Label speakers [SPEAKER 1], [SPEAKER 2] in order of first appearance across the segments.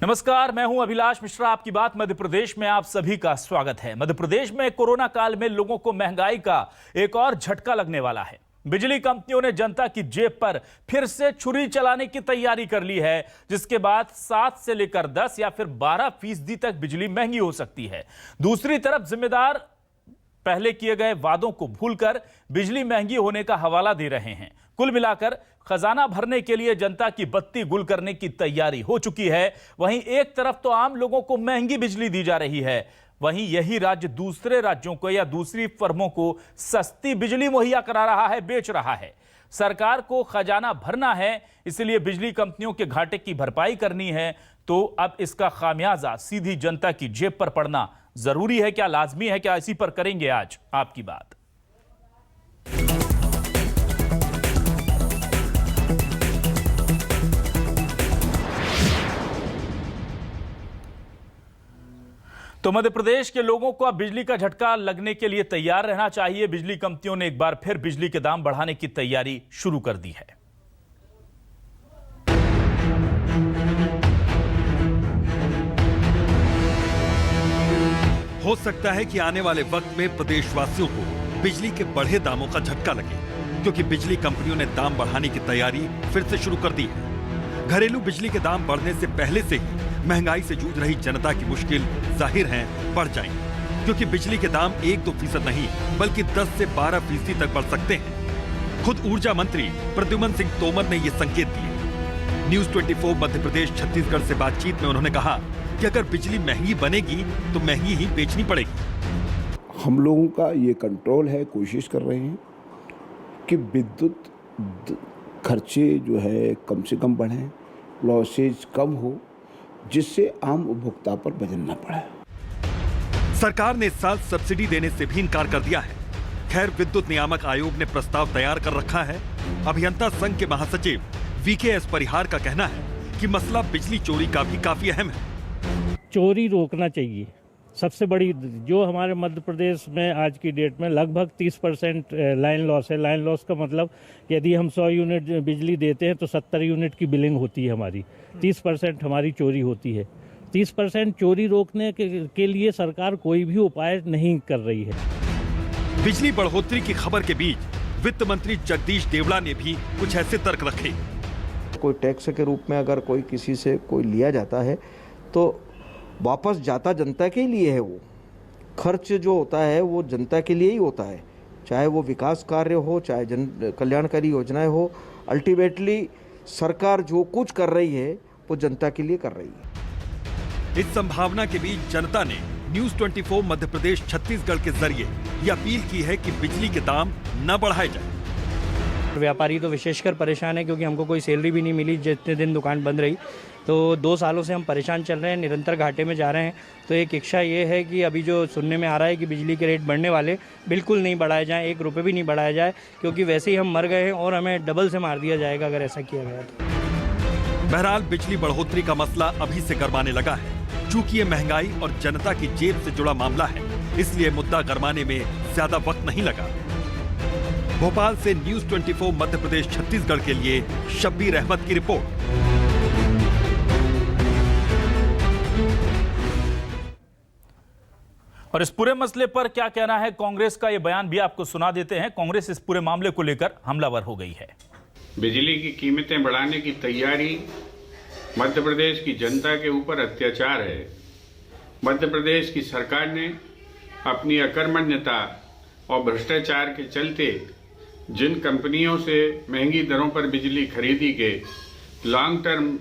[SPEAKER 1] नमस्कार, मैं हूं अभिलाष मिश्रा। आपकी बात मध्य प्रदेश में आप सभी का स्वागत है। मध्य प्रदेश में कोरोना काल में लोगों को महंगाई का एक और झटका लगने वाला है। बिजली कंपनियों ने जनता की जेब पर फिर से छुरी चलाने की तैयारी कर ली है, जिसके बाद 7 से लेकर 10 या फिर 12% तक बिजली महंगी हो सकती है। दूसरी तरफ जिम्मेदार पहले किए गए वादों को भूलकर बिजली महंगी होने का हवाला दे रहे हैं। कुल मिलाकर खजाना भरने के लिए जनता की बत्ती गुल करने की तैयारी हो चुकी है। वहीं एक तरफ तो आम लोगों को महंगी बिजली दी जा रही है, वहीं यही राज्य दूसरे राज्यों को या दूसरी फर्मों को सस्ती बिजली मुहैया करा रहा है, बेच रहा है। सरकार को खजाना भरना है, इसलिए बिजली कंपनियों के घाटे की भरपाई करनी है। तो अब इसका खामियाजा सीधी जनता की जेब पर पड़ना जरूरी है क्या, लाजमी है क्या? इसी पर करेंगे आज आपकी बात। तो मध्य प्रदेश के लोगों को अब बिजली का झटका लगने के लिए तैयार रहना चाहिए। बिजली कंपनियों ने एक बार फिर बिजली के दाम बढ़ाने की तैयारी शुरू कर दी है।
[SPEAKER 2] हो सकता है कि आने वाले वक्त में प्रदेशवासियों को बिजली के बढ़े दामों का झटका लगे, क्योंकि बिजली कंपनियों ने दाम बढ़ाने की तैयारी फिर से शुरू कर दी है। घरेलू बिजली के दाम बढ़ने से पहले से ही महंगाई से जूझ रही जनता की मुश्किल जाहिर है बढ़ जाएंगी, क्योंकि बिजली के दाम 1-2% नहीं बल्कि 10 से 12% तक बढ़ सकते हैं। खुद ऊर्जा मंत्री प्रद्युमन सिंह तोमर ने ये संकेत दिए। न्यूज 24 मध्य प्रदेश छत्तीसगढ़ से बातचीत में उन्होंने कहा कि अगर बिजली महंगी बनेगी तो महंगी ही बेचनी पड़ेगी।
[SPEAKER 3] हम लोगों का ये कंट्रोल है, कोशिश कर रहे हैं कि विद्युत खर्चे जो है कम से कम बढ़ें, लॉसेज कम हो, जिससे आम उपभोक्ता पर वजन न पड़े।
[SPEAKER 2] सरकार ने इस साल सब्सिडी देने से भी इनकार कर दिया है। खैर, विद्युत नियामक आयोग ने प्रस्ताव तैयार कर रखा है। अभियंता संघ के महासचिव वीकेएस परिहार का कहना है कि मसला बिजली चोरी का भी काफी अहम है।
[SPEAKER 4] चोरी रोकना चाहिए। सबसे बड़ी जो हमारे मध्य प्रदेश में आज की डेट में लगभग 30% लाइन लॉस है। लाइन लॉस का मतलब यदि हम 100 यूनिट बिजली देते हैं तो 70 यूनिट की बिलिंग होती है हमारी, 30% हमारी चोरी होती है। 30% चोरी रोकने के लिए सरकार कोई भी उपाय नहीं कर रही है।
[SPEAKER 2] बिजली बढ़ोतरी की खबर के बीच वित्त मंत्री जगदीश देवड़ा ने भी कुछ ऐसे तर्क रखे।
[SPEAKER 5] कोई टैक्स के रूप में अगर कोई किसी से कोई लिया जाता है तो वापस जाता जनता के लिए है। वो खर्च जो होता है वो जनता के लिए ही होता है, चाहे वो विकास कार्य हो, चाहे जन कल्याणकारी योजनाएं हो। अल्टीमेटली सरकार जो कुछ कर रही है वो जनता के लिए कर रही है।
[SPEAKER 2] इस संभावना के बीच जनता ने न्यूज 24 मध्य प्रदेश छत्तीसगढ़ के जरिए ये अपील की है कि बिजली के दाम न बढ़ाए जाए।
[SPEAKER 6] व्यापारी तो विशेषकर परेशान है, क्योंकि हमको कोई सैलरी भी नहीं मिली जितने दिन दुकान बंद रही। तो 2 सालों से हम परेशान चल रहे हैं, निरंतर घाटे में जा रहे हैं। तो एक इच्छा ये है कि अभी जो सुनने में आ रहा है कि बिजली के रेट बढ़ने वाले, बिल्कुल नहीं बढ़ाए जाएं, 1 रुपये भी नहीं बढ़ाया जाए, क्योंकि वैसे ही हम मर गए हैं और हमें डबल से मार दिया जाएगा अगर ऐसा किया गया तो।
[SPEAKER 2] बहरहाल बिजली बढ़ोतरी का मसला अभी से गरमाने लगा है। चूंकि ये महंगाई और जनता की जेब से जुड़ा मामला है, इसलिए मुद्दा गरमाने में ज्यादा वक्त नहीं लगा। भोपाल से न्यूज 24 मध्य प्रदेश छत्तीसगढ़ के लिए शब्बीर अहमद की रिपोर्ट।
[SPEAKER 1] और इस पूरे मसले पर क्या कहना है कांग्रेस का, यह बयान भी आपको सुना देते हैं। कांग्रेस इस पूरे मामले को लेकर हमलावर हो गई है।
[SPEAKER 7] बिजली की कीमतें बढ़ाने की तैयारी मध्य प्रदेश की जनता के ऊपर अत्याचार है। मध्य प्रदेश की सरकार ने अपनी अकर्मण्यता और भ्रष्टाचार के चलते जिन कंपनियों से महंगी दरों पर बिजली खरीदी के लॉन्ग टर्म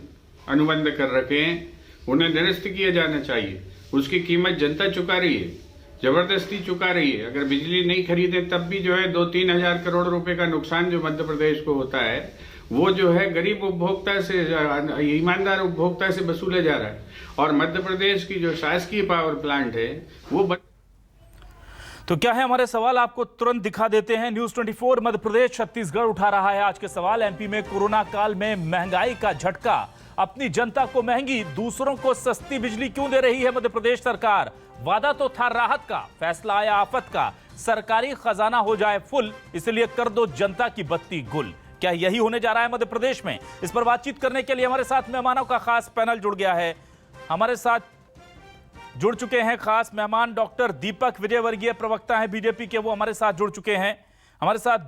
[SPEAKER 7] अनुबंध कर रखे हैं, उन्हें निरस्त किया जाना चाहिए। उसकी कीमत जनता चुका रही है, जबरदस्ती चुका रही है। अगर बिजली नहीं खरीदे तब भी जो है 2-3 हजार करोड़ रुपए का नुकसान जो मध्य प्रदेश को होता है, वो जो है गरीब उपभोक्ता से, ईमानदार उपभोक्ता से वसूला जा रहा है। और मध्य प्रदेश की जो शासकीय पावर प्लांट है वो
[SPEAKER 1] तो क्या है हमारे सवाल, आपको तुरंत दिखा देते हैं। न्यूज 24 मध्य प्रदेश छत्तीसगढ़ उठा रहा है आज के सवाल। एमपी में कोरोना काल में महंगाई का झटका, अपनी जनता को महंगी, दूसरों को सस्ती बिजली क्यों दे रही है मध्य प्रदेश सरकार? वादा तो था राहत का, फैसला आया आफत का। सरकारी खजाना हो जाए फुल, इसलिए कर दो जनता की बत्ती गुल। क्या यही होने जा रहा है मध्य प्रदेश में? इस पर बातचीत करने के लिए हमारे साथ मेहमानों का खास पैनल जुड़ गया है। हमारे साथ जुड़ चुके हैं खास मेहमान डॉक्टर दीपक विजयवर्गीय, प्रवक्ता हैं बीजेपी के, वो हमारे साथ जुड़ चुके हैं। हमारे साथ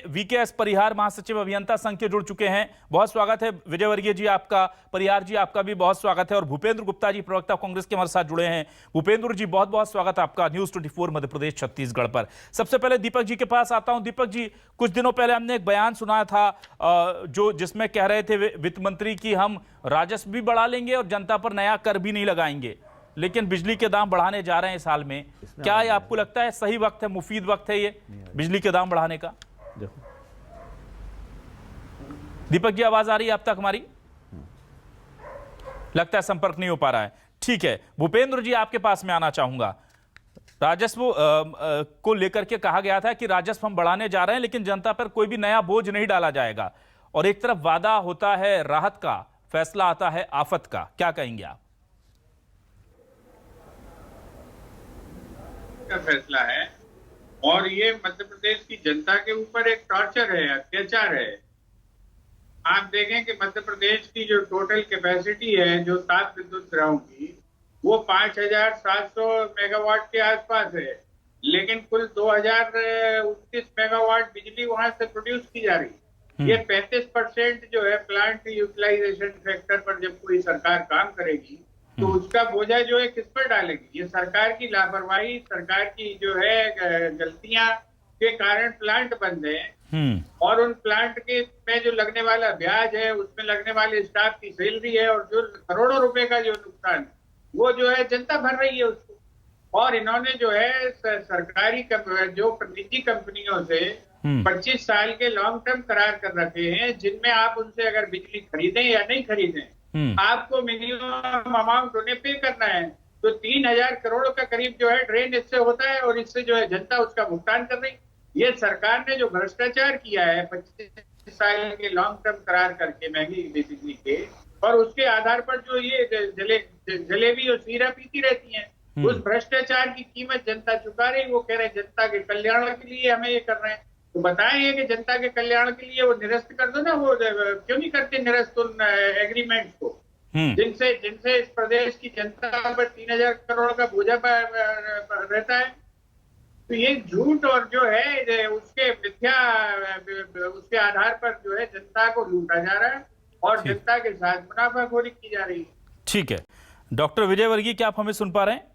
[SPEAKER 1] वीकेएस परिहार महासचिव अभियंता संघ के जुड़ चुके हैं। बहुत स्वागत है विजयवर्गीय जी आपका। परिहार जी आपका भी बहुत स्वागत है। और भूपेंद्र गुप्ता जी प्रवक्ता कांग्रेस के हमारे साथ जुड़े हैं। भूपेंद्र जी बहुत बहुत स्वागत आपका न्यूज 24 मध्य प्रदेश छत्तीसगढ़ पर। सबसे पहले दीपक जी के पास आता हूं। दीपक जी, कुछ दिनों पहले हमने एक बयान सुना था जिसमें कह रहे थे वित्त मंत्री कि हम राजस्व भी बढ़ा लेंगे और जनता पर नया कर भी नहीं लगाएंगे, लेकिन बिजली के दाम बढ़ाने जा रहे हैं इस साल में। क्या ये आपको लगता है सही वक्त है, मुफीद वक्त है ये बिजली के दाम बढ़ाने का? दीपक जी आवाज आ रही है आप तक हमारी? लगता है संपर्क नहीं हो पा रहा है। ठीक है, भूपेंद्र जी आपके पास में आना चाहूंगा। राजस्व को लेकर के कहा गया था कि राजस्व हम बढ़ाने जा रहे हैं, लेकिन जनता पर कोई भी नया बोझ नहीं डाला जाएगा। और एक तरफ वादा होता है राहत का, फैसला आता है आफत का। क्या कहेंगे आप?
[SPEAKER 7] का फैसला है और ये मध्य प्रदेश की जनता के ऊपर एक टॉर्चर है, अत्याचार है। आप देखें कि मध्य प्रदेश की जो टोटल कैपेसिटी है जो ताप विद्युत ग्रहों की, वो 5700 मेगावाट के आसपास है, लेकिन कुल 2029 मेगावाट बिजली वहां से प्रोड्यूस की जा रही। ये 35% जो है प्लांट यूटिलाइजेशन फैक्टर पर जब कोई सरकार काम करेगी तो उसका बोझा जो है किस पर डालेगी? ये सरकार की लापरवाही, सरकार की जो है गलतियां के कारण प्लांट बंद है और उन प्लांट के में जो लगने वाला ब्याज है, उसमें लगने वाले स्टाफ की सैलरी है और जो करोड़ों रुपए का जो नुकसान वो जो है जनता भर रही है उसको। और इन्होंने जो है सरकारी जो निजी कंपनियों से 25 साल के लॉन्ग टर्म करार कर रखे हैं, जिनमें आप उनसे अगर बिजली खरीदें या नहीं खरीदें आपको मिनिमम अमाउंट उन्हें पे करना है। तो 3000 करोड़ का करीब जो है ड्रेन इससे होता है और इससे जो है जनता उसका भुगतान कर रही। ये सरकार ने जो भ्रष्टाचार किया है 25 साल के लॉन्ग टर्म करार करके महंगी बिजली के, और उसके आधार पर जो ये जलेबी और सीरा पीती रहती हैं, उस भ्रष्टाचार की कीमत जनता चुका रही। वो कह रहे हैं जनता के कल्याण के लिए हमें ये कर रहे हैं। तो बताएं कि जनता के कल्याण के लिए वो निरस्त कर दो ना। वो क्यों नहीं करते निरस्त उन एग्रीमेंट को जिनसे इस प्रदेश की जनता पर 3000 करोड़ का बोझा रहता है? तो ये झूठ और जो है उसके मिथ्या उसके आधार पर जो है जनता को लूटा जा रहा है और जनता के साथ मुनाफाखोरी की जा रही है।
[SPEAKER 1] ठीक है, डॉक्टर विजयवर्गीय, क्या आप हमें सुन पा रहे हैं?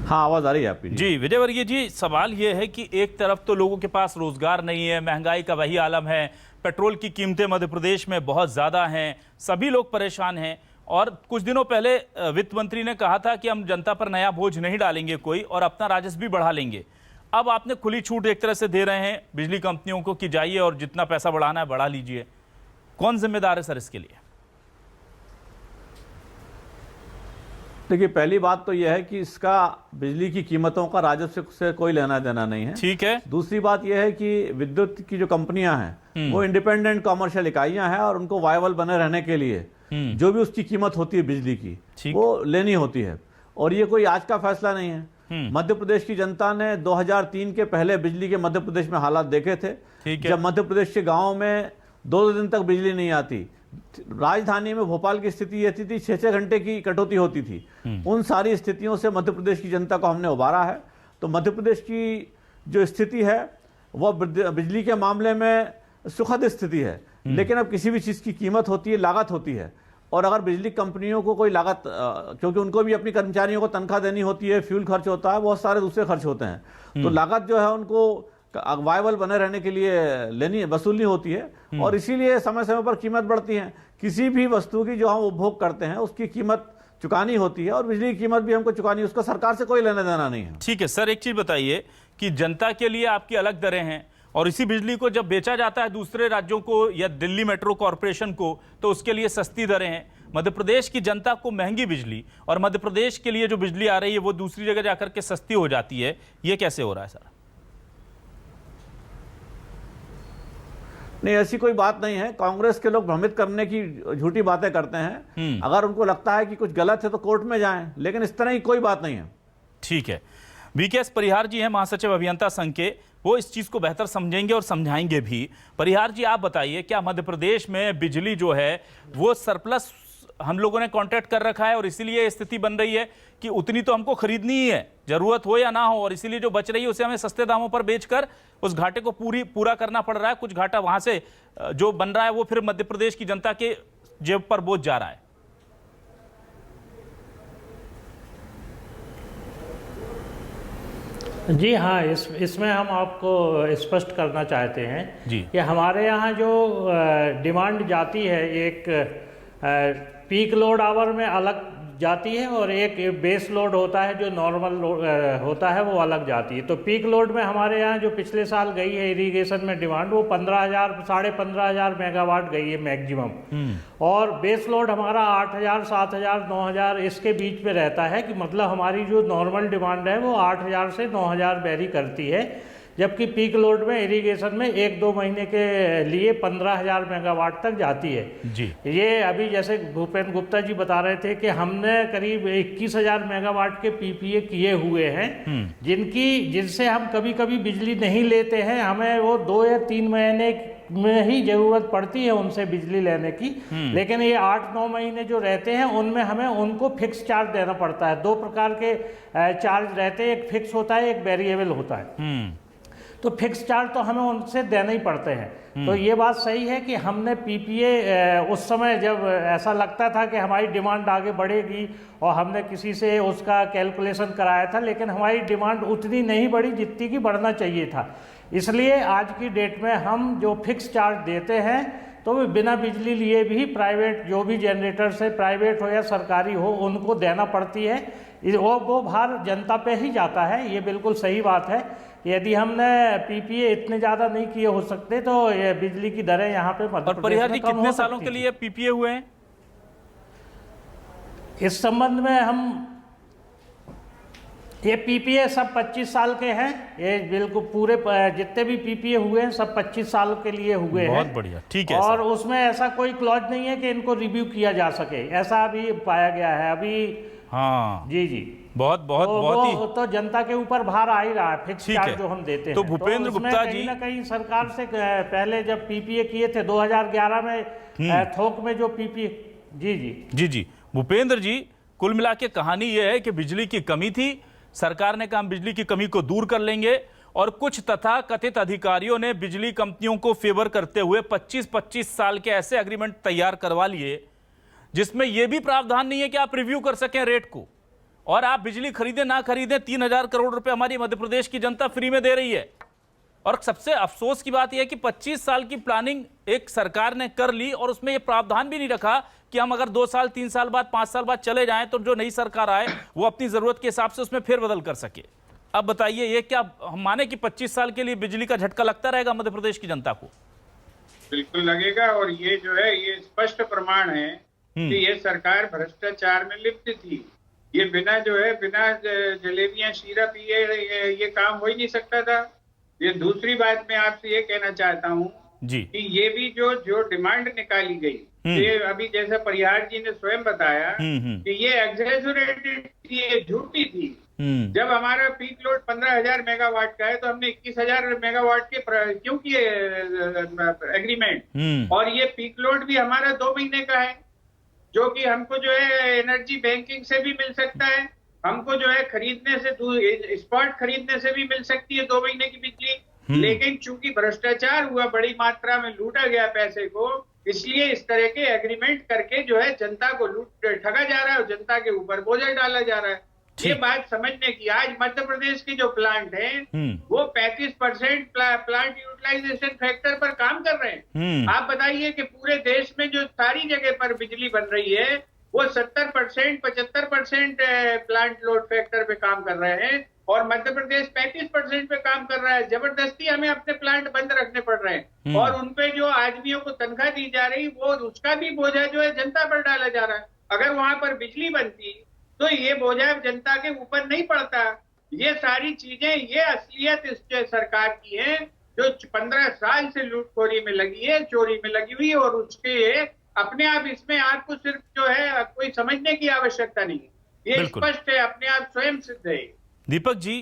[SPEAKER 8] हाँ, आवाज आ रही है आपकी?
[SPEAKER 1] जी विजयवर्गीय जी, सवाल यह है कि एक तरफ तो लोगों के पास रोजगार नहीं है, महंगाई का वही आलम है, पेट्रोल की कीमतें मध्य प्रदेश में बहुत ज्यादा हैं, सभी लोग परेशान हैं। और कुछ दिनों पहले वित्त मंत्री ने कहा था कि हम जनता पर नया बोझ नहीं डालेंगे कोई और अपना राजस्व भी बढ़ा लेंगे। अब आपने खुली छूट एक तरह से दे रहे हैं बिजली कंपनियों को कि जाइए और जितना पैसा बढ़ाना है बढ़ा लीजिए। कौन जिम्मेदार है सर इसके लिए?
[SPEAKER 8] देखिए, पहली बात तो यह है कि इसका बिजली की कीमतों का राजस्व से कोई लेना देना नहीं है।
[SPEAKER 1] ठीक है।
[SPEAKER 8] दूसरी बात यह है कि विद्युत की जो कंपनियां हैं वो इंडिपेंडेंट कॉमर्शियल इकाइयां हैं और उनको वायबल बने रहने के लिए जो भी उसकी कीमत होती है बिजली की वो लेनी होती है। और ये कोई आज का फैसला नहीं है। मध्य प्रदेश की जनता ने 2003 के पहले बिजली के मध्य प्रदेश में हालात देखे थे, जब मध्य प्रदेश के गाँव में 2 दिन तक बिजली नहीं आती। राजधानी में भोपाल की स्थिति ये थी 6-6 घंटे की कटौती होती थी। उन सारी स्थितियों से मध्य प्रदेश की जनता को हमने उबारा है। तो मध्य प्रदेश की जो स्थिति है वह बिजली के मामले में सुखद स्थिति है, लेकिन अब किसी भी चीज़ की कीमत होती है, लागत होती है। और अगर बिजली कंपनियों को कोई लागत, क्योंकि उनको भी अपनी कर्मचारियों को तनख्वाह देनी होती है, फ्यूल खर्च होता है, बहुत सारे दूसरे खर्च होते हैं, तो लागत जो है उनको वायबल बने रहने के लिए वसूलनी होती है और इसीलिए समय समय पर कीमत बढ़ती है। किसी भी वस्तु की जो हम उपभोग करते हैं उसकी कीमत चुकानी होती है और बिजली की कीमत भी हमको चुकानी है, उसका सरकार से कोई लेना देना नहीं है।
[SPEAKER 1] ठीक है सर, एक चीज बताइए कि जनता के लिए आपकी अलग दरें हैं और इसी बिजली को जब बेचा जाता है दूसरे राज्यों को या दिल्ली मेट्रो कॉरपोरेशन को तो उसके लिए सस्ती दरें हैं। मध्य प्रदेश की जनता को महंगी बिजली और मध्य प्रदेश के लिए जो बिजली आ रही है वो दूसरी जगह जाकर के सस्ती हो जाती है। ये कैसे हो रहा है सर?
[SPEAKER 8] नहीं, ऐसी कोई बात नहीं है। कांग्रेस के लोग भ्रमित करने की झूठी बातें करते हैं। अगर उनको लगता है कि कुछ गलत है तो कोर्ट में जाएं, लेकिन इस तरह की कोई बात नहीं है।
[SPEAKER 1] ठीक है, वीकेएस परिहार जी हैं, महासचिव अभियंता संघ के, वो इस चीज को बेहतर समझेंगे और समझाएंगे भी। परिहार जी, आप बताइए, क्या मध्य प्रदेश में बिजली जो है वो सरप्लस हम लोगों ने कॉन्ट्रैक्ट कर रखा है और इसीलिए स्थिति बन रही है कि उतनी तो हमको खरीदनी ही है, जरूरत हो या ना हो, और इसीलिए जो बच रही है उसे हमें सस्ते दामों पर बेचकर उस घाटे को पूरा करना पड़ रहा है। कुछ घाटा वहां से जो बन रहा है वो फिर मध्य प्रदेश की जनता के जेब पर बोझ जा रहा है।
[SPEAKER 4] जी हाँ, इसमें हम आपको स्पष्ट करना चाहते हैं
[SPEAKER 1] जी
[SPEAKER 4] कि हमारे यहाँ जो डिमांड जाती है, एक पीक लोड आवर में अलग जाती है और एक बेस लोड होता है जो नॉर्मल होता है, वो अलग जाती है। तो पीक लोड में हमारे यहाँ जो पिछले साल गई है इरिगेशन में डिमांड, वो 15,000 साढ़े 15,000 मेगावाट गई है मैक्सिमम, और बेस लोड हमारा 8,000 7,000 9,000 इसके बीच में रहता है, कि मतलब हमारी जो नॉर्मल डिमांड है वो 8,000 से 9,000 वेरी करती है, जबकि पीक लोड में इरिगेशन में 1-2 महीने के लिए 15,000 मेगावाट तक जाती है
[SPEAKER 1] जी।
[SPEAKER 4] ये अभी जैसे भूपेंद्र गुप्ता जी बता रहे थे कि हमने करीब 21,000 मेगावाट के पीपीए किए हुए हैं, जिनसे हम कभी कभी बिजली नहीं लेते हैं, हमें वो 2 या 3 महीने में ही जरूरत पड़ती है उनसे बिजली लेने की, लेकिन ये 8-9 महीने जो रहते हैं उनमें हमें उनको फिक्स चार्ज देना पड़ता है। 2 प्रकार के चार्ज रहते हैं, एक फिक्स होता है, एक वेरिएबल होता है। तो फिक्स चार्ज तो हमें उनसे देने ही पड़ते हैं। तो ये बात सही है कि हमने पीपीए उस समय जब ऐसा लगता था कि हमारी डिमांड आगे बढ़ेगी और हमने किसी से उसका कैलकुलेशन कराया था, लेकिन हमारी डिमांड उतनी नहीं बढ़ी जितनी कि बढ़ना चाहिए था। इसलिए आज की डेट में हम जो फिक्स चार्ज देते हैं तो वो बिना बिजली लिए भी प्राइवेट जो भी जनरेटर्स है, प्राइवेट हो या सरकारी हो, उनको देना पड़ती है। वो भार जनता पे ही जाता है, ये बिल्कुल सही बात है। यदि हमने पीपीए इतने ज़्यादा नहीं किए हो सकते तो ये बिजली की दरें यहाँ पे मध्य प्रदेश में कम हो
[SPEAKER 1] कितने सालों के लिए पीपीए हुए हैं?
[SPEAKER 4] इस संबंध में हम ये पीपीए सब 25 साल के हैं, ये बिल्कुल पूरे जितने भी पीपीए हुए हैं सब 25 साल के लिए हुए हैं।
[SPEAKER 1] बहुत बढ़िया, ठीक है।
[SPEAKER 4] और उसमें ऐसा कोई क्लॉज नहीं है कि इनको रिव्यू किया जा सके, ऐसा अभी पाया गया है अभी।
[SPEAKER 1] हाँ
[SPEAKER 4] जी जी,
[SPEAKER 1] बहुत ही
[SPEAKER 4] तो जनता के ऊपर भार आ ही रहा है फिक्स चार्ज जो हम देते हैं।
[SPEAKER 1] तो भूपेंद्र गुप्ता जी,
[SPEAKER 4] कहीं ना कहीं सरकार से पहले जब पीपीए किए थे 2011 में थोक में जो पीपीए, जी
[SPEAKER 1] भूपेंद्र जी, कुल मिला के कहानी यह है कि बिजली की कमी थी, सरकार ने कहा हम बिजली की कमी को दूर कर लेंगे, और कुछ तथाकथित अधिकारियों ने बिजली कंपनियों को फेवर करते हुए 25-25 साल के ऐसे एग्रीमेंट तैयार करवा लिए जिसमें यह भी प्रावधान नहीं है कि आप रिव्यू कर सकें रेट को, और आप बिजली खरीदें ना खरीदें 3,000 करोड़ रुपए हमारी मध्य प्रदेश की जनता फ्री में दे रही है। और सबसे अफसोस की बात यह है कि 25 साल की प्लानिंग एक सरकार ने कर ली और उसमें यह प्रावधान भी नहीं रखा कि हम अगर 2 साल 3 साल बाद 5 साल बाद चले जाएं तो जो नई सरकार आए वो अपनी जरूरत के हिसाब से उसमें फेरबदल कर सके। अब बताइए, ये क्या हम माने कि 25 साल के लिए बिजली का झटका लगता रहेगा मध्य प्रदेश की जनता को?
[SPEAKER 7] बिल्कुल लगेगा, और ये जो है ये स्पष्ट प्रमाण है कि ये सरकार भ्रष्टाचार में लिप्त थी। ये बिना जलेबियां शीरा पिए ये काम हो ही नहीं सकता था। ये दूसरी बात मैं आपसे ये कहना चाहता हूँ कि ये भी जो डिमांड निकाली गई, ये अभी जैसा परिहार जी ने स्वयं बताया कि ये एग्जैजरेटेड थी, ये झूठी थी। जब हमारा पीक लोड 15,000 मेगावाट का है तो हमने 21,000 मेगावाट के क्यों किए एग्रीमेंट, और ये पीक लोड भी हमारा 2 महीने का है, जो कि हमको जो है एनर्जी बैंकिंग से भी मिल सकता है, हमको जो है खरीदने से स्पॉट खरीदने से भी मिल सकती है 2 महीने की बिजली। लेकिन चूंकि भ्रष्टाचार हुआ, बड़ी मात्रा में लूटा गया पैसे को, इसलिए इस तरह के एग्रीमेंट करके जो है जनता को ठगा जा रहा है और जनता के ऊपर बोझा डाला जा रहा है। ये बात समझने की, आज मध्य प्रदेश के जो प्लांट हैं वो 35% प्लांट यूटिलाइजेशन फैक्टर पर काम कर रहे हैं। आप बताइए कि पूरे देश में जो सारी जगह पर बिजली बन रही है वो 70% 75% प्लांट लोड फैक्टर पे काम कर रहे हैं, और मध्य प्रदेश 35% पे काम कर रहा है। जबरदस्ती हमें अपने प्लांट बंद रखने पड़ रहे हैं, और उनपे जो आदमियों को तनख्वाह दी जा रही वो उसका भी बोझा जो है जनता पर डाला जा रहा है। अगर वहां पर बिजली बनती तो ये बोझा जनता के ऊपर नहीं पड़ता। ये सारी चीजें, ये असलियत इस सरकार की है जो 15 साल से लूटखोरी में लगी है, चोरी में लगी हुई है, और उसके अपने आप इसमें आपको सिर्फ जो है कोई समझने की आवश्यकता नहीं है, ये स्पष्ट है, अपने आप स्वयं सिद्ध है।
[SPEAKER 1] दीपक जी,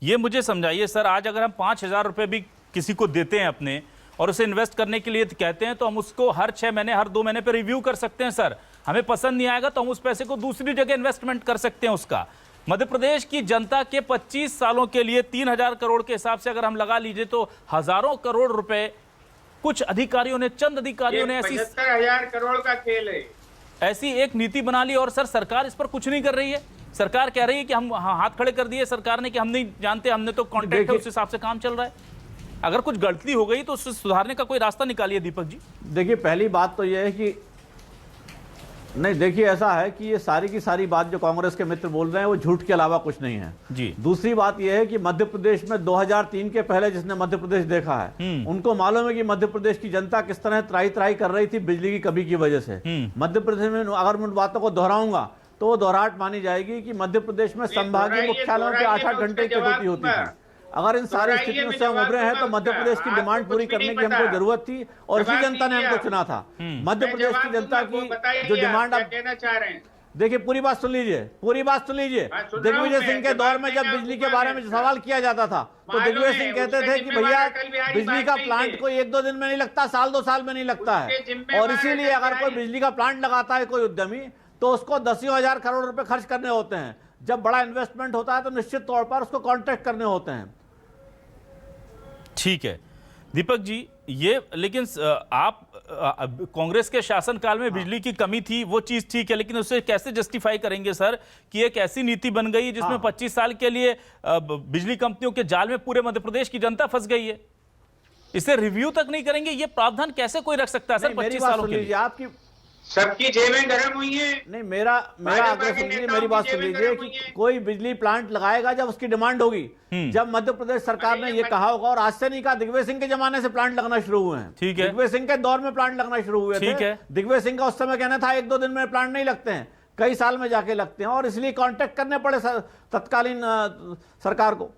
[SPEAKER 1] ये मुझे समझाइए सर, आज अगर हम 5,000 रुपये भी किसी को देते हैं अपने और उसे इन्वेस्ट करने के लिए कहते हैं, तो हम उसको हर 6 महीने हर 2 महीने पे रिव्यू कर सकते हैं सर। हमें पसंद नहीं आएगा तो हम उस पैसे को दूसरी जगह इन्वेस्टमेंट कर सकते हैं उसका। मध्य प्रदेश की जनता के 25 सालों के लिए 3,000 करोड़ के हिसाब से अगर हम लगा लीजिए तो हजारों करोड़ रुपए कुछ अधिकारियों ने, चंद अधिकारियों ने
[SPEAKER 7] 75,000 करोड़ का खेल है।
[SPEAKER 1] ऐसी एक नीति बना ली और सर सरकार इस पर कुछ नहीं कर रही है। सरकार कह रही है कि हम हाथ खड़े कर दिए सरकार ने कि हम नहीं जानते, हमने तो कॉन्ट्रैक्ट है, उस हिसाब से काम चल रहा है। अगर कुछ गलती हो गई तो उससे सुधारने का कोई रास्ता निकालिए दीपक जी।
[SPEAKER 8] देखिए, पहली बात तो यह है कि नहीं, देखिए ऐसा है कि ये सारी की सारी बात जो कांग्रेस के मित्र बोल रहे हैं वो झूठ के अलावा कुछ नहीं है
[SPEAKER 1] जी।
[SPEAKER 8] दूसरी बात यह है कि मध्य प्रदेश में 2003 के पहले जिसने मध्य प्रदेश देखा है उनको मालूम है कि मध्य प्रदेश की जनता किस तरह त्राही त्राही कर रही थी बिजली की कमी की वजह से। मध्य प्रदेश में अगर मैं उन बातों को दोहराऊंगा तो वो दोहराहट मानी जाएगी कि मध्य प्रदेश में संभागीय मुख्यालयों में 8-8 घंटे की कटौती होती थी। अगर इन सारी स्थितियों से हम उभरे हैं तो मध्य प्रदेश की डिमांड पूरी करने की हमको जरूरत थी और इसी जनता ने हमको चुना था। मध्य प्रदेश की जनता की जो डिमांड आप
[SPEAKER 7] कहना चाह रहे हैं,
[SPEAKER 8] देखिए पूरी बात सुन लीजिए, पूरी बात सुन लीजिए। दिग्विजय सिंह के दौर में जब बिजली के बारे में सवाल किया जाता था तो दिग्विजय सिंह कहते थे कि भैया बिजली का प्लांट कोई 1-2 दिन में नहीं लगता, साल 2 साल में नहीं लगता है। और इसीलिए अगर कोई बिजली का प्लांट लगाता है कोई उद्यमी तो उसको 10,000 करोड़ रुपए खर्च करने होते हैं। जब बड़ा इन्वेस्टमेंट होता है तो निश्चित तौर पर उसको कॉन्ट्रैक्ट करने होते हैं।
[SPEAKER 1] ठीक है दीपक जी, ये लेकिन आप कांग्रेस के शासनकाल में बिजली की कमी थी, वो चीज ठीक है, लेकिन उसे कैसे जस्टिफाई करेंगे सर कि एक ऐसी नीति बन गई जिसमें 25 साल के लिए बिजली कंपनियों के जाल में पूरे मध्य प्रदेश की जनता फंस गई है। इसे रिव्यू तक नहीं करेंगे, ये प्रावधान कैसे कोई रख सकता है सर 25 सालों के लिए?
[SPEAKER 8] आपकी
[SPEAKER 7] सबकी जेबें गर्म हुई हैं।
[SPEAKER 8] नहीं, मेरा आग्रह सुन लीजिए, मेरी बात सुन लीजिए कि कोई बिजली प्लांट लगाएगा जब उसकी डिमांड होगी। जब मध्य प्रदेश सरकार ने ये कहा होगा, और आज से नहीं कहा, दिग्विजय सिंह के जमाने से प्लांट लगना शुरू हुए हैं।
[SPEAKER 1] ठीक है,
[SPEAKER 8] दिग्विजय सिंह के दौर में प्लांट लगना शुरू हुए थे। दिग्विजय सिंह का उस समय कहना था 1-2 दिन में प्लांट नहीं लगते हैं, कई साल में जाके लगते हैं, और इसलिए कॉन्टेक्ट करने पड़े तत्कालीन सरकार को।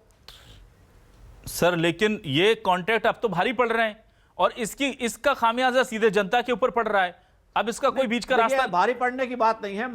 [SPEAKER 1] सर लेकिन ये कॉन्ट्रैक्ट अब तो भारी पड़ रहे हैं और इसका खामियाजा सीधे जनता के ऊपर पड़ रहा है। अब इसका कोई बीच का रास्ता?
[SPEAKER 8] भारी पड़ने की बात नहीं है।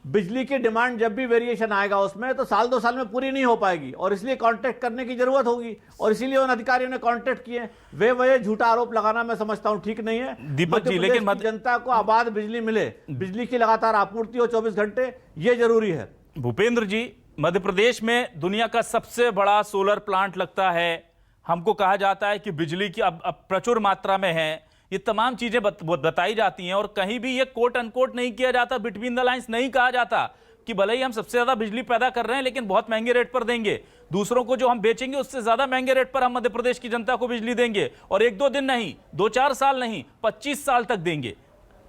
[SPEAKER 8] बिजली की डिमांड जब भी वेरिएशन आएगा उसमें तो साल 2 साल में पूरी नहीं हो पाएगी और इसलिए कॉन्ट्रैक्ट करने की जरूरत होगी, और इसीलिए उन अधिकारियों ने कॉन्ट्रैक्ट किए। वे झूठा आरोप लगाना मैं समझता हूं ठीक नहीं है
[SPEAKER 1] दीपक जी। लेकिन
[SPEAKER 8] जनता को आबाद बिजली मिले, बिजली की लगातार आपूर्ति हो 24 घंटे, ये जरूरी है।
[SPEAKER 1] भूपेंद्र जी, मध्य प्रदेश में दुनिया का सबसे बड़ा सोलर प्लांट लगता है। हमको कहा जाता है कि बिजली की अब प्रचुर मात्रा में है। ये तमाम चीजें बताई जाती हैं और कहीं भी ये कोट अनकोट नहीं किया जाता, बिटवीन द लाइंस नहीं कहा जाता कि भले ही हम सबसे ज्यादा बिजली पैदा कर रहे हैं लेकिन बहुत महंगे रेट पर देंगे, दूसरों को जो हम बेचेंगे उससे ज्यादा महंगे रेट पर हम मध्य प्रदेश की जनता को बिजली देंगे, और 1-2 दिन नहीं, 2-4 साल नहीं, 25 साल तक देंगे।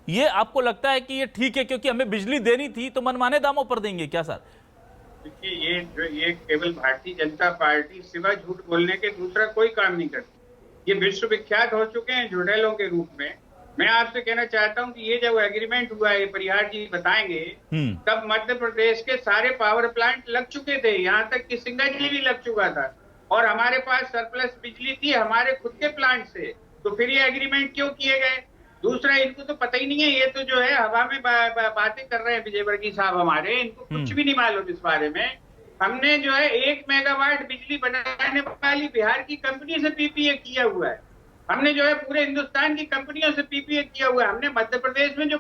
[SPEAKER 1] ये आपको लगता है कि ये ठीक है क्योंकि हमें बिजली देनी थी तो मनमाने दामों पर देंगे क्या सर?
[SPEAKER 7] देखिए, ये केवल भारतीय जनता पार्टी सिवा झूठ बोलने के दूसरा कोई काम नहीं करती। ये विश्व विख्यात हो चुके हैं झुठेलों के रूप में। मैं आपसे कहना चाहता हूं कि ये जब एग्रीमेंट हुआ है, परिहार जी बताएंगे, तब मध्य प्रदेश के सारे पावर प्लांट लग चुके थे, यहाँ तक कि सिंगाजी भी लग चुका था, और हमारे पास सरप्लस बिजली थी हमारे खुद के प्लांट से। तो फिर ये एग्रीमेंट क्यों किए गए? दूसरा, इनको तो पता ही नहीं है, ये तो जो है हवा में बातें कर रहे हैं विजयवर्गीय साहब हमारे, इनको कुछ भी नहीं मालूम इस बारे में। हमने जो है 1 मेगावाट बिजली बनाने वाली बिहार की कंपनी से पीपीए किया हुआ है। हमने जो है पूरे हिंदुस्तान की कंपनियों से पीपीए किया हुआ है। हमने मध्य प्रदेश में जो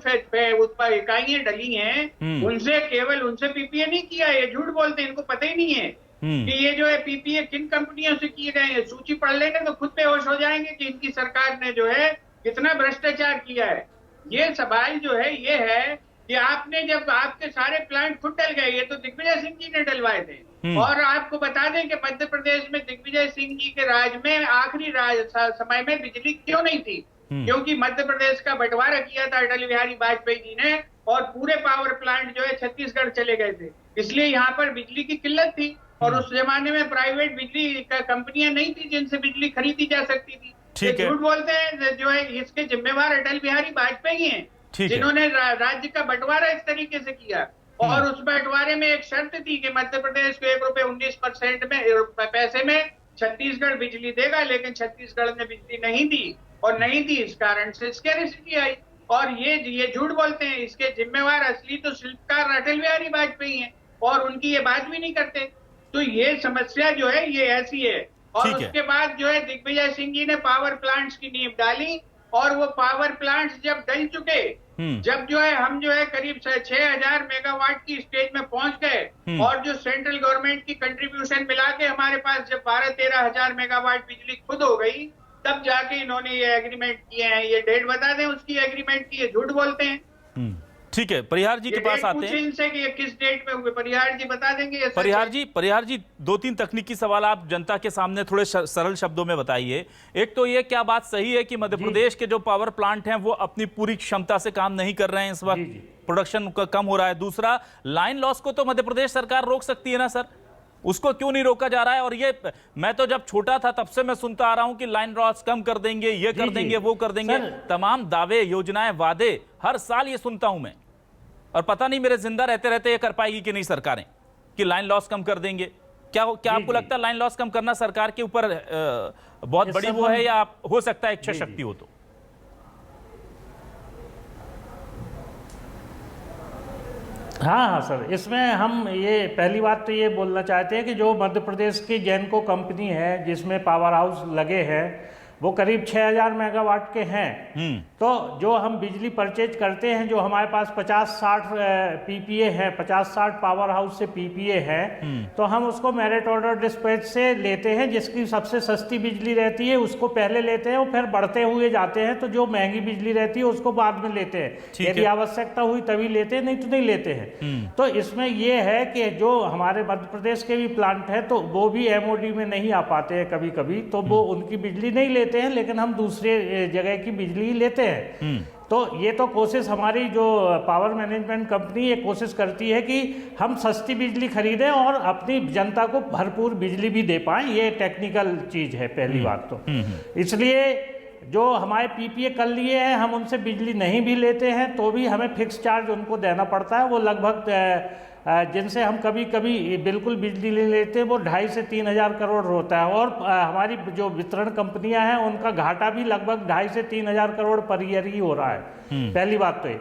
[SPEAKER 7] इकाइयां डली हैं उनसे केवल उनसे पीपीए नहीं किया है। ये झूठ बोलते हैं, इनको पता ही नहीं है कि ये जो है पीपीए किन कंपनियों से किए गए हैं। सूची पढ़ लेंगे तो खुद बेहोश हो जाएंगे कि इनकी सरकार ने जो है कितना भ्रष्टाचार किया है। ये सवाल जो है ये है कि आपने जब आपके सारे प्लांट खुद डल गए, ये तो दिग्विजय सिंह जी ने डलवाए थे। और आपको बता दें कि मध्य प्रदेश में दिग्विजय सिंह जी के राज में आखिरी समय में बिजली क्यों नहीं थी? क्योंकि मध्य प्रदेश का बंटवारा किया था अटल बिहारी वाजपेयी जी ने, और पूरे पावर प्लांट जो है छत्तीसगढ़ चले गए थे, इसलिए यहाँ पर बिजली की किल्लत थी। और उस जमाने में प्राइवेट बिजली कंपनियां नहीं थी जिनसे बिजली खरीदी जा सकती थी। झूठ बोलते हैं, जो है इसके जिम्मेवार अटल बिहारी वाजपेयी हैं, जिन्होंने राज्य का बंटवारा इस तरीके से किया। और उस बंटवारे में एक शर्त थी कि मध्य प्रदेश को 1.19 पैसे में छत्तीसगढ़ बिजली देगा, लेकिन छत्तीसगढ़ ने बिजली नहीं दी, और नहीं दी इस कारण से स्कैरिसिटी आई। और ये झूठ बोलते हैं, इसके जिम्मेवार असली तो शिल्पकार अटल बिहारी वाजपेयी हैं, और उनकी ये बात भी नहीं करते। तो ये समस्या जो है ये ऐसी है। और
[SPEAKER 1] ठीक है।
[SPEAKER 7] उसके बाद जो है दिग्विजय सिंह जी ने पावर प्लांट्स की नींव डाली, और वो पावर प्लांट्स जब डल चुके, जब जो है हम जो है करीब 6000 मेगावाट की स्टेज में पहुंच गए, और जो सेंट्रल गवर्नमेंट की कंट्रीब्यूशन मिला के हमारे पास जब 12-13 हजार मेगावाट बिजली खुद हो गई, तब जाके इन्होंने ये एग्रीमेंट किए हैं। ये डेट बता दें उसकी एग्रीमेंट की, ये झूठ बोलते हैं।
[SPEAKER 1] ठीक है, परिहार जी के पास आते हैं।
[SPEAKER 7] इनसे कि ये किस डेट में हुए, परिहार जी बता देंगे। ये
[SPEAKER 1] परिहार जी 2-3 तकनीकी सवाल आप जनता के सामने थोड़े सरल शब्दों में बताइए। एक तो ये, क्या बात सही है कि मध्य प्रदेश के जो पावर प्लांट हैं वो अपनी पूरी क्षमता से काम नहीं कर रहे हैं इस वक्त, प्रोडक्शन कम हो रहा है? दूसरा, लाइन लॉस को तो मध्य प्रदेश सरकार रोक सकती है ना सर, उसको क्यों नहीं रोका जा रहा है? और ये मैं तो जब छोटा था तब से मैं सुनता आ रहा हूं कि लाइन लॉस कम कर देंगे, ये कर देंगे, वो कर देंगे, तमाम दावे, योजनाएं, वादे हर साल ये सुनता हूं मैं, और पता नहीं मेरे जिंदा रहते रहते ये कर पाएगी कि नहीं सरकारें कि लाइन लॉस कम कर देंगे। क्या आपको लगता है लाइन लॉस कम करना सरकार के ऊपर बहुत बड़ी वो है, या हो सकता है इच्छा शक्ति हो? तो
[SPEAKER 4] हाँ सर, इसमें हम ये पहली बात तो ये बोलना चाहते हैं कि जो मध्य प्रदेश की जेनको कंपनी है जिसमें पावर हाउस लगे हैं वो करीब 6000 मेगावाट के हैं। तो जो हम बिजली परचेज करते हैं, जो हमारे पास 50-60 पीपीए है, 50-60 पावर हाउस से पीपीए है, तो हम उसको मेरिट ऑर्डर डिस्पैच से लेते हैं। जिसकी सबसे सस्ती बिजली रहती है उसको पहले लेते हैं, और फिर बढ़ते हुए जाते हैं, तो जो महंगी बिजली रहती है उसको बाद में लेते हैं। यदि आवश्यकता हुई तभी लेते हैं, नहीं तो नहीं लेते हैं। तो इसमें यह है कि जो हमारे मध्य प्रदेश के भी प्लांट है तो वो भी एमओडी में नहीं आ पाते हैं कभी कभी, तो वो उनकी बिजली नहीं लेते हैं, लेकिन हम दूसरे जगह की बिजली लेते हैं। तो ये तो कोशिश हमारी जो पावर मैनेजमेंट कंपनी ये कोशिश करती है कि हम सस्ती बिजली खरीदें और अपनी जनता को भरपूर बिजली भी दे पाएं। ये टेक्निकल चीज है पहली बात तो। इसलिए जो हमारे पीपीए कर लिए हैं हम उनसे बिजली नहीं भी लेते हैं तो भी हमें फिक्स चार्ज उनको देना पड़ता है। वो लगभग जिनसे हम कभी कभी बिल्कुल बिजली ले लेते हैं वो 2.5 से 3 हज़ार करोड़ होता है। और हमारी जो वितरण कंपनियां हैं उनका घाटा भी लगभग 2.5 से 3 हज़ार करोड़ पर ईयर ही हो रहा है। पहली बात तो ये।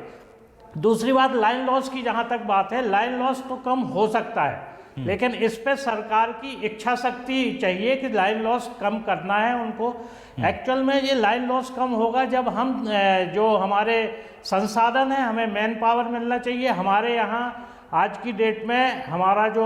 [SPEAKER 4] दूसरी बात, लाइन लॉस की जहां तक बात है, लाइन लॉस तो कम हो सकता है, लेकिन इस पे सरकार की इच्छा शक्ति चाहिए कि लाइन लॉस कम करना है उनको। एक्चुअल में ये लाइन लॉस कम होगा जब हम जो हमारे संसाधन है, हमें मैन पावर मिलना चाहिए। हमारे यहाँ आज की डेट में हमारा जो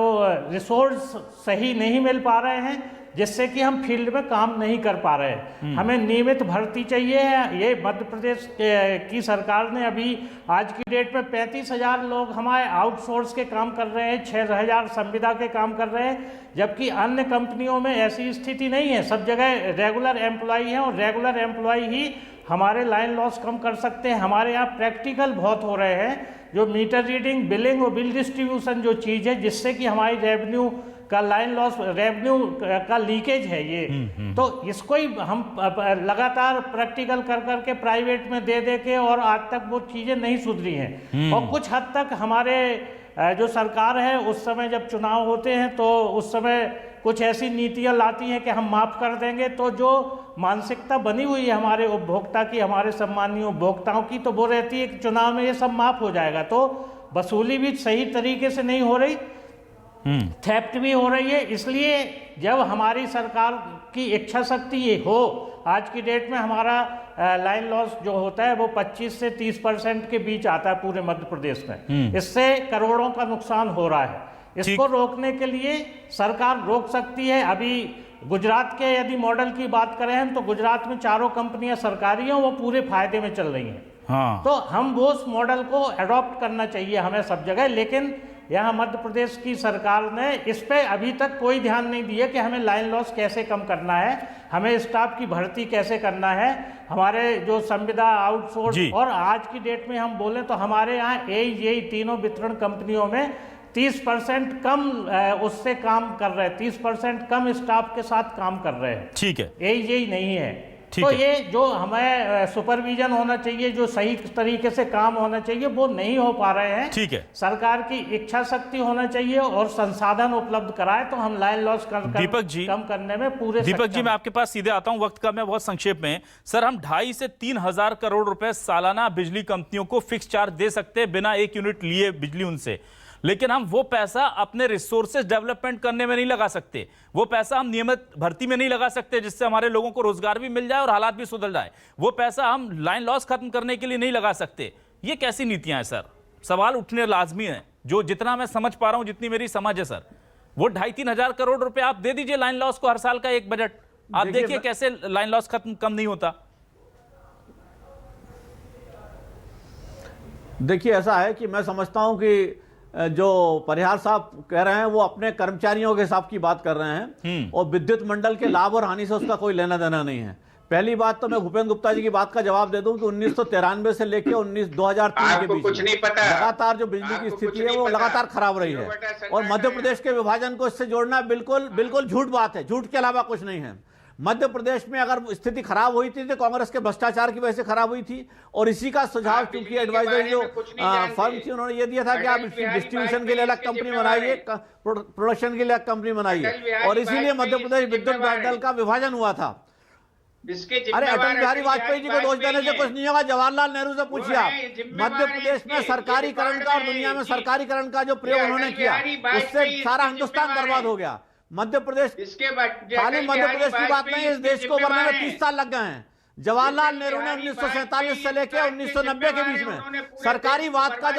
[SPEAKER 4] रिसोर्स सही नहीं मिल पा रहे हैं, जिससे कि हम फील्ड में काम नहीं कर पा रहे हैं। हमें नियमित भर्ती चाहिए। ये मध्य प्रदेश की सरकार ने अभी आज की डेट में 35,000 लोग हमारे आउटसोर्स के काम कर रहे हैं, 6,000 संविदा के काम कर रहे हैं, जबकि अन्य कंपनियों में ऐसी स्थिति नहीं है। सब जगह रेगुलर एम्प्लॉई हैं और रेगुलर एम्प्लॉई ही हमारे लाइन लॉस कम कर सकते हैं। हमारे यहाँ प्रैक्टिकल बहुत हो रहे हैं, जो मीटर रीडिंग, बिलिंग और बिल डिस्ट्रीब्यूशन जो चीज़ है, जिससे कि हमारी रेवेन्यू का लाइन लॉस, रेवेन्यू का लीकेज है ये, तो इसको ही हम लगातार प्रैक्टिकल कर करके प्राइवेट में दे दे के, और आज तक वो चीज़ें नहीं सुधरी हैं। और कुछ हद तक हमारे जो सरकार है उस समय जब चुनाव होते हैं तो उस समय कुछ ऐसी नीतियां लाती हैं कि हम माफ़ कर देंगे, तो जो मानसिकता बनी हुई है हमारे उपभोक्ता की, हमारे सम्मानीय उपभोक्ताओं की, तो वो रहती है कि चुनाव में ये सब माफ़ हो जाएगा। तो वसूली भी सही तरीके से नहीं हो रही, थेफ्ट भी हो रही है। इसलिए जब हमारी सरकार की इच्छा शक्ति ये हो, आज की डेट में हमारा लाइन लॉस जो होता है वो 25 से 30% के बीच आता है पूरे मध्य प्रदेश में। इससे करोड़ों का नुकसान हो रहा है। इसको रोकने के लिए सरकार रोक सकती है। अभी गुजरात के यदि मॉडल की बात करें हम, तो गुजरात में चारों कंपनियां सरकारी हैं, वो पूरे फायदे में चल रही हैं। हाँ। तो हम वो उस मॉडल को अडॉप्ट करना चाहिए हमें सब जगह। लेकिन यहाँ मध्य प्रदेश की सरकार ने इस पे अभी तक कोई ध्यान नहीं दिया कि हमें लाइन लॉस कैसे कम करना है, हमें स्टाफ की भर्ती कैसे करना है, हमारे जो संविदा आउटसोर्स, और आज की डेट में हम बोलें तो हमारे यहाँ यही तीनों वितरण कंपनियों में 30% कम उससे काम कर रहे हैं, 30% कम स्टाफ के साथ काम कर रहे हैं। ठीक है, यही नहीं है। तो ये जो हमें सुपरविजन होना चाहिए, जो सही तरीके से काम होना चाहिए, वो नहीं हो पा रहे हैं। ठीक है, सरकार की इच्छा शक्ति होना चाहिए और संसाधन उपलब्ध कराए तो हम लाइन लॉस दीपक जी कम करने में पूरे।
[SPEAKER 1] दीपक जी, मैं आपके पास सीधे आता हूं, वक्त का मैं बहुत संक्षेप में। सर, हम 2.5 से 3 हज़ार करोड़ रुपए सालाना बिजली कंपनियों को फिक्स चार्ज दे सकते हैं बिना 1 यूनिट लिए बिजली उनसे, लेकिन हम वो पैसा अपने रिसोर्सेज डेवलपमेंट करने में नहीं लगा सकते, वो पैसा हम नियमित भर्ती में नहीं लगा सकते जिससे हमारे लोगों को रोजगार भी मिल जाए और हालात भी सुधर जाए, वो पैसा हम लाइन लॉस खत्म करने के लिए नहीं लगा सकते। ये कैसी नीतियां हैं सर? सवाल उठने लाजमी है। जो जितना मैं समझ पा रहा हूं, जितनी मेरी समझ है सर, वो 2,5-3 हजार करोड़ रुपए आप दे दीजिए लाइन लॉस को, हर साल का एक बजट। आप देखिए कैसे लाइन लॉस खत्म कम नहीं होता।
[SPEAKER 8] देखिए ऐसा है कि मैं समझता हूं कि जो परिहार साहब कह रहे हैं वो अपने कर्मचारियों के हिसाब की बात कर रहे हैं और विद्युत मंडल के लाभ और हानि से उसका कोई लेना देना नहीं है। पहली बात तो मैं भूपेंद्र गुप्ता जी की बात का जवाब दे दूं कि 1993 से लेकर 2003 के बीच
[SPEAKER 7] कुछ नहीं पता,
[SPEAKER 8] लगातार जो बिजली की स्थिति है वो लगातार खराब रही है और मध्य प्रदेश के विभाजन को इससे जोड़ना बिल्कुल बिल्कुल झूठ बात है, झूठ के अलावा कुछ नहीं है। मध्य प्रदेश में अगर स्थिति खराब हुई थी तो कांग्रेस के भ्रष्टाचार की वजह से खराब हुई थी और इसी का सुझाव चूंकि एडवाइजर जो फर्म थी उन्होंने ये दिया था कि आप डिस्ट्रीब्यूशन के लिए अलग कंपनी बनाइए, प्रोडक्शन के लिए अलग कंपनी बनाइए और इसीलिए मध्य प्रदेश विद्युत मंडल का विभाजन हुआ था। अरे अटल बिहारी वाजपेयी जी को दोष देने से कुछ नहीं होगा, जवाहरलाल नेहरू से पूछिए आप। मध्य प्रदेश में सरकारीकरण का और दुनिया में सरकारीकरण का जो प्रयोग उन्होंने किया उससे सारा हिंदुस्तान बर्बाद हो गया। मध्य प्रदेश खाली मध्य प्रदेश की बात नहीं, इस देश को बनने में 30 साल लग गए हैं। जवाहरलाल नेहरू ने 1947 से लेकर 1990 के बीच में सरकारीवाद का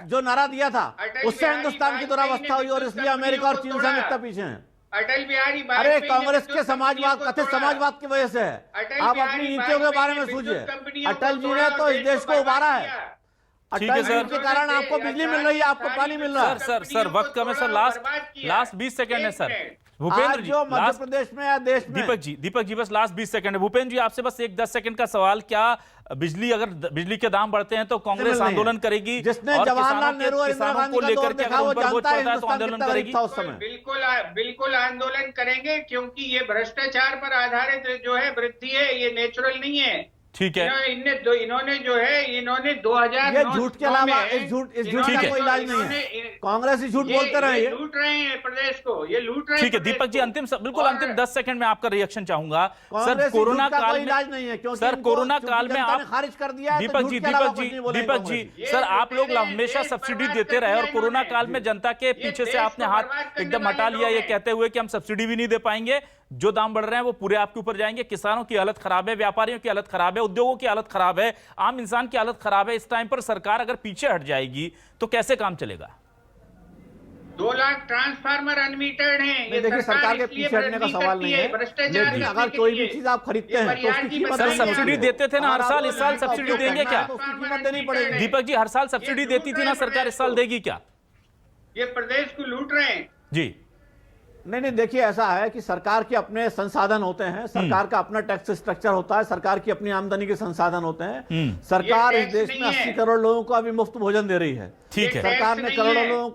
[SPEAKER 8] जो नारा दिया था उससे हिंदुस्तान की दुरावस्था हुई और इसलिए अमेरिका और चीन से हम इतना पीछे हैं।
[SPEAKER 7] अटल बिहारी
[SPEAKER 8] अरे कांग्रेस के समाजवाद, कथित समाजवाद की वजह से है। आप अपनी नीतियों के बारे में सोचिए। अटल जी ने तो इस देश को उबारा है। अटल जी के कारण आपको बिजली मिल रही है, आपको पानी मिल रहा है।
[SPEAKER 1] सर वक्त कम है सर, लास्ट 20 सेकंड है सर। भूपेंद्र जी,
[SPEAKER 8] जो मध्य प्रदेश में या देश में।
[SPEAKER 1] दीपक जी बस लास्ट 20 सेकंड है। भूपेंद्र जी आपसे बस एक 10 सेकंड का सवाल, क्या अगर बिजली के दाम बढ़ते हैं तो कांग्रेस आंदोलन करेगी?
[SPEAKER 8] जिसने जवाहरलाल नेहरू और इंदिरा गांधी का दौर देखा वो जानता है हिंदुस्तान कितना गरीब था उस समय।
[SPEAKER 7] बिल्कुल आंदोलन करेंगे क्योंकि ये भ्रष्टाचार पर आधारित जो है वृद्धि है, ये नेचुरल नहीं है।
[SPEAKER 1] ठीक है,
[SPEAKER 7] इन्होंने 2009
[SPEAKER 8] ये झूठ के अलावा इस झूठ का कोई इलाज नहीं है। कांग्रेस ही झूठ बोलते रहे,
[SPEAKER 7] ये लूट रहे हैं प्रदेश को, ये लूट रहे हैं।
[SPEAKER 1] ठीक है दीपक जी, बिल्कुल अंतिम 10 सेकंड में आपका रिएक्शन चाहूंगा। सर कोरोना काल में
[SPEAKER 8] इलाज नहीं है,
[SPEAKER 1] सर कोरोना काल में आप
[SPEAKER 8] खारिज कर दिया।
[SPEAKER 1] दीपक जी सर आप लोग हमेशा सब्सिडी देते रहे और कोरोना काल में जनता के पीछे से आपने हाथ एकदम हटा लिया ये कहते हुए कि हम सब्सिडी भी नहीं दे पाएंगे, जो दाम बढ़ रहे हैं वो पूरे आपके ऊपर जाएंगे। किसानों की हालत खराब है, व्यापारियों की हालत खराब है, उद्योगों की हालत खराब है, आम इंसान की हालत खराब है। इस टाइम पर सरकार अगर पीछे हट जाएगी तो कैसे काम चलेगा?
[SPEAKER 7] 2 लाख ट्रांसफार्मर अनमीटर्ड हैं। ये
[SPEAKER 8] देखिए सरकार के पीछे हटने का सवाल नहीं है, लेकिन अगर कोई भी चीज आप खरीदते हैं तो उसकी कीमत
[SPEAKER 1] सर सब्सिडी देते थे ना हर साल, इस साल सब्सिडी देंगे क्या?
[SPEAKER 8] उसकी कीमत देनी पड़ेगी।
[SPEAKER 1] दीपक जी हर साल सब्सिडी देती थी ना सरकार, इस साल देगी क्या?
[SPEAKER 7] ये प्रदेश को लूट रहे हैं
[SPEAKER 1] जी।
[SPEAKER 8] नहीं देखिए ऐसा है कि सरकार के अपने संसाधन होते हैं, सरकार का अपना टैक्स स्ट्रक्चर होता है, सरकार की अपनी आमदनी के संसाधन होते हैं। सरकार इस देश में 80 करोड़ लोगों को अभी मुफ्त भोजन दे रही है।
[SPEAKER 1] ठीक है,
[SPEAKER 8] सरकार ने करोड़ों लोगों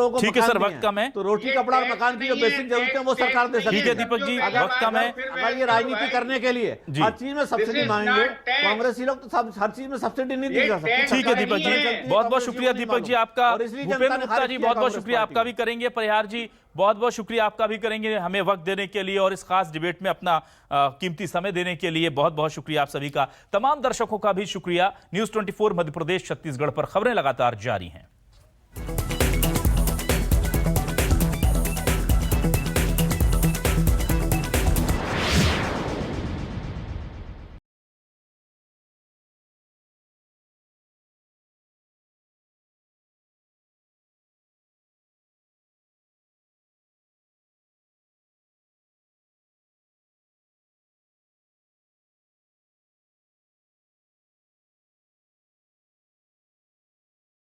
[SPEAKER 8] को
[SPEAKER 1] ठीक है सर, वक्त कम है
[SPEAKER 8] तो रोटी कपड़ा और मकान की जो बेसिक जरूरतें वो सरकार दे सकती है।
[SPEAKER 1] ठीक है दीपक जी, वक्त कम है।
[SPEAKER 8] अगर ये राजनीति करने के लिए हर चीज में सब्सिडी मांगेंगे, कांग्रेसी लोग तो हर चीज में सब्सिडी नहीं दी जा सकती।
[SPEAKER 1] ठीक है दीपक जी, बहुत बहुत शुक्रिया दीपक जी आपका। भूपेंद्र गुप्ता जी बहुत बहुत शुक्रिया आपका भी करेंगे। परिहार जी बहुत बहुत शुक्रिया आपका भी करेंगे हमें वक्त देने के लिए और इस खास डिबेट में अपना कीमती समय देने के लिए बहुत बहुत शुक्रिया आप सभी का। तमाम दर्शकों का भी शुक्रिया। न्यूज़ 24 मध्य प्रदेश छत्तीसगढ़ पर खबरें लगातार जारी हैं।